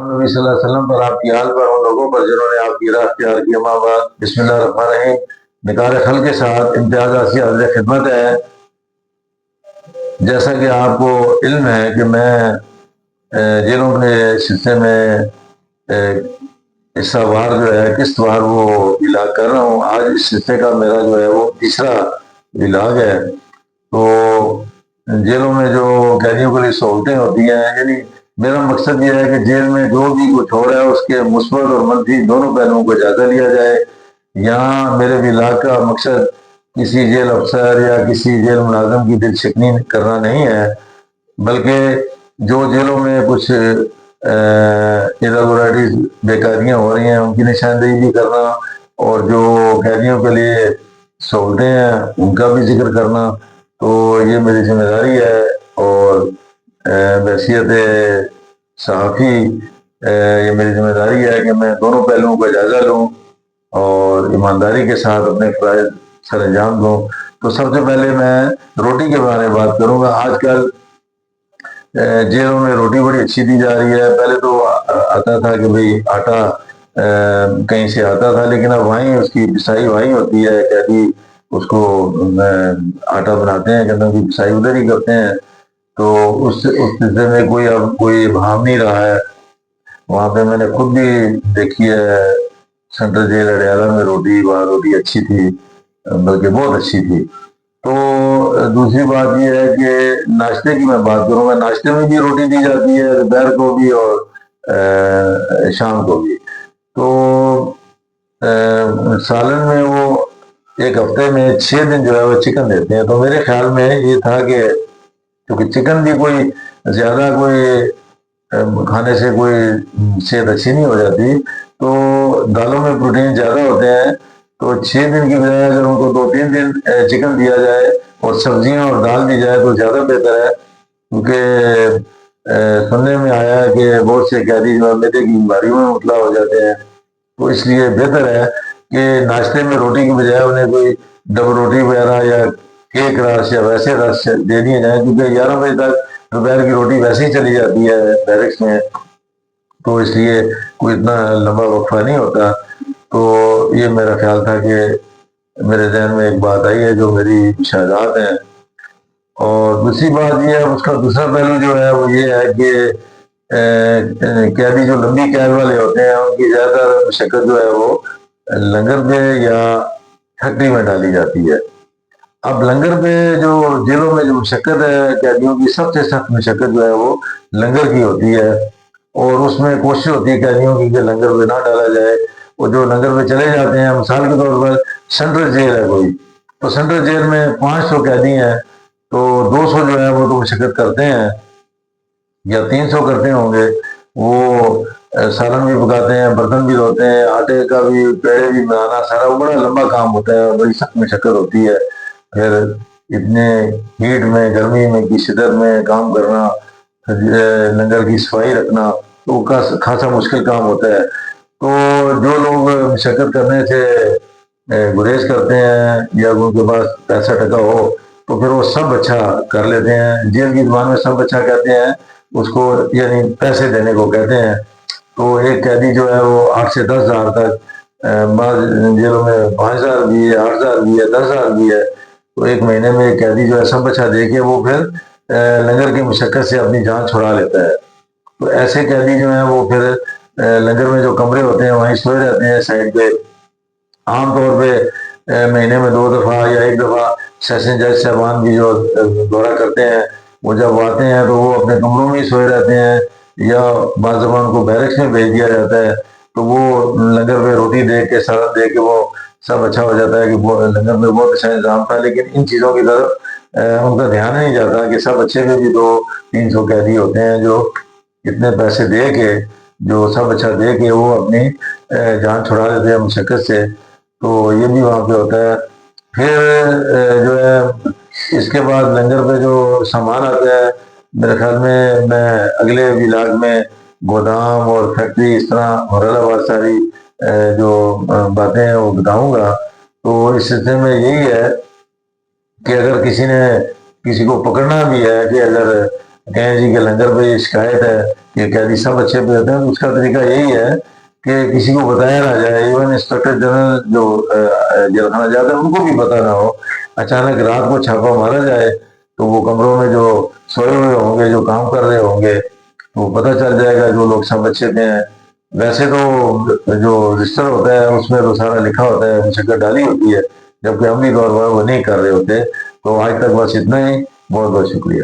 نبی صلی اللہ علیہ وسلم پر، آپ کی آل پر، ان لوگوں پر جنہوں نے آپ کی راہ اختیار کی۔ اما بعد، بسم اللہ الرحمن الرحیم۔ نکار خل کے ساتھ امتیاز حاصل حاضر خدمت ہے۔ جیسا کہ آپ کو علم ہے کہ میں جنہوں نے سلسلے میں حصہ وار جو ہے قسط وار وہ علاج کر رہا ہوں۔ آج اس سلسلے کا میرا جو ہے وہ تیسرا علاج ہے۔ تو جیلوں میں جو قیدیوں کے لیے سہولتیں ہوتی ہیں، یعنی میرا مقصد یہ ہے کہ جیل میں جو بھی کچھ ہو رہا ہے اس کے مثبت اور منفی دونوں پہلوؤں کو جائزہ لیا جائے۔ یہاں میرے علاج کا مقصد کسی جیل افسر یا کسی جیل ملازم کی دل شکنی کرنا نہیں ہے، بلکہ جو جیلوں میں کچھ irregularities بیکاریاں ہو رہی ہیں ان کی نشاندہی بھی کرنا، اور جو قیدیوں کے لیے سہولتیں ہیں ان کا بھی ذکر کرنا۔ تو یہ میری ذمہ داری ہے، اور بحیثیت صحافی یہ میری ذمہ داری ہے کہ میں دونوں پہلوؤں کا جائزہ لوں اور ایمانداری کے ساتھ اپنے فرائض سر انجام دوں۔ تو سب سے پہلے میں روٹی کے بارے میں بات کروں گا۔ آج کل جیلوں میں روٹی بڑی اچھی دی جا رہی ہے۔ پہلے تو آتا تھا کہ بھئی آٹا کہیں سے آتا تھا، لیکن اب وہیں اس کی پسائی وہیں ہوتی ہے، قیدی اس کو آٹا بناتے ہیں، گندم کی پسائی ادھر ہی کرتے ہیں۔ تو اس سلسلے میں کوئی ابہام نہیں رہا ہے۔ وہاں پہ میں نے خود بھی دیکھی ہے سینٹرل جیل اڈیالہ میں روٹی، وہاں روٹی اچھی تھی، بلکہ بہت اچھی تھی۔ تو دوسری بات یہ ہے کہ ناشتے کی میں بات کروں گا۔ ناشتے میں بھی روٹی دی جاتی ہے، دوپہر کو بھی اور شام کو بھی۔ تو سالن میں وہ ایک ہفتے میں 6 دن جو ہے وہ چکن دیتے ہیں۔ تو میرے خیال میں یہ تھا کہ کیونکہ چکن بھی کوئی زیادہ کھانے سے کوئی صحت اچھی نہیں ہو جاتی، تو دالوں میں پروٹین زیادہ ہوتے ہیں۔ تو 6 دن کی بجائے اگر ان کو 2-3 دن چکن دیا جائے اور سبزیاں اور دال دی جائے تو زیادہ بہتر ہے، کیونکہ سننے میں آیا ہے کہ بہت سے قیدی جو معدے کی بیماریوں میں مبتلا ہو جاتے ہیں۔ تو اس لیے بہتر ہے کہ ناشتے میں روٹی کی بجائے انہیں کوئی ڈبل روٹی وغیرہ یا ایک رس یا ویسے رس دے دیے جائیں، کیونکہ 11 بجے تک دوپہر کی روٹی ویسے ہی چلی جاتی ہے بیرکس میں، تو اس لیے کوئی اتنا لمبا وقفہ نہیں ہوتا۔ تو یہ میرا خیال تھا کہ میرے ذہن میں ایک بات آئی ہے جو میری مشاہدات ہیں۔ اور دوسری بات یہ ہے، اس کا دوسرا پہلو جو ہے وہ یہ ہے کہ قیدی جو لمبی قید والے ہوتے ہیں ان کی زیادہ تر مشقت جو ہے وہ لنگر پہ یا فیکٹری میں ڈالی جاتی ہے۔ اب لنگر پہ جو جیلوں میں جو مشقت ہے قیدیوں کی، سب سے سخت مشقت جو ہے وہ لنگر کی ہوتی ہے، اور اس میں کوشش ہوتی ہے قیدیوں کی کہ لنگر پہ نہ ڈالا جائے۔ وہ جو لنگر پہ چلے جاتے ہیں، مثال کے طور پر سینٹرل جیل ہے کوئی، تو سینٹرل جیل میں 500 قیدی ہیں، تو 200 جو ہے وہ تو مشقت کرتے ہیں یا 300 کرتے ہوں گے۔ وہ سالن بھی پکاتے ہیں، برتن بھی دھوتے ہیں، آٹے کا بھی، پیڑے بھی بنانا، سارا وہ بڑا لمبا کام ہوتا ہے اور بڑی سخت مشقت ہوتی ہے۔ پھر اتنے ہیٹ میں، گرمی میں کی شدت میں کام کرنا، لنگر کی صفائی رکھنا، تو خاصا مشکل کام ہوتا ہے۔ تو جو لوگ مشقت کرنے سے گریز کرتے ہیں یا ان کے پاس پیسہ ٹکا ہو تو پھر وہ سب اچھا کر لیتے ہیں۔ جیل کی زبان میں سب اچھا کہتے ہیں اس کو، یعنی پیسے دینے کو کہتے ہیں۔ تو ایک قیدی جو ہے وہ 8 سے 10 ہزار تک، بعض جیلوں میں 5,000 بھی ہے، 8,000 بھی ہے، 10,000 بھی ہے۔ تو ایک مہینے میں ایک قیدی جو ہے سب اچھا دے کے وہ پھر لنگر کی مشقت سے اپنی جان چھڑا لیتا ہے۔ تو ایسے قیدی جو ہیں وہ پھر لنگر میں جو کمرے ہوتے ہیں وہیں سوئے رہتے ہیں سائڈ پہ۔ عام طور پہ مہینے میں 2 دفعہ یا 1 دفعہ سیشن جج صاحبان بھی جو دورہ کرتے ہیں، وہ جب آتے ہیں تو وہ اپنے کمروں میں ہی سوئے رہتے ہیں، یا بعض دفعہ ان کو بیرکس میں بھیج دیا جاتا ہے۔ تو وہ لنگر میں روٹی دے کے، سالن دے کے وہ سب اچھا ہو جاتا ہے کہ لنگر میں بہت اچھا انتظام تھا، لیکن ان چیزوں کی طرف ان کا دھیان نہیں جاتا کہ سب اچھے میں بھی 200-300 قیدی ہوتے ہیں جو اتنے پیسے دے کے، جو سب اچھا دے کے وہ اپنی جان چھڑا دیتے ہیں مشقت سے۔ تو یہ بھی وہاں پہ ہوتا ہے۔ پھر جو ہے اس کے بعد لنگر پہ جو سامان آتا ہے، میرے خیال میں اگلے ولاگ میں گودام اور فیکٹری اس طرح مرحلہ وار ساری جو باتیں ہیں وہ بتاؤں گا۔ تو اس سلسلے میں یہی ہے کہ اگر کسی کو پکڑنا بھی ہے کہ اگر کہیں جی کہ لنگر پہ یہ شکایت ہے کہ قیدی سب اچھے پہ ہوتے ہیں، تو اس کا طریقہ یہی ہے کہ کسی کو بتایا نہ جائے، ایون انسپیکٹر جنرل جو جیل خانہ جاتے ہیں ان کو بھی پتہ نہ ہو، اچانک رات کو چھاپا مارا جائے تو وہ کمروں میں جو سوئے ہوئے ہوں گے، جو کام کر رہے ہوں گے، تو پتہ چل جائے گا جو لوگ سب اچھے تھے ہیں۔ ویسے تو جو رجسٹر ہوتا ہے اس میں تو سارا لکھا ہوتا ہے، مشقت ڈالی ہوتی ہے، جبکہ عملی طور پر وہ نہیں کر رہے ہوتے۔ تو آج تک بس اتنا ہی، بہت بہت شکریہ۔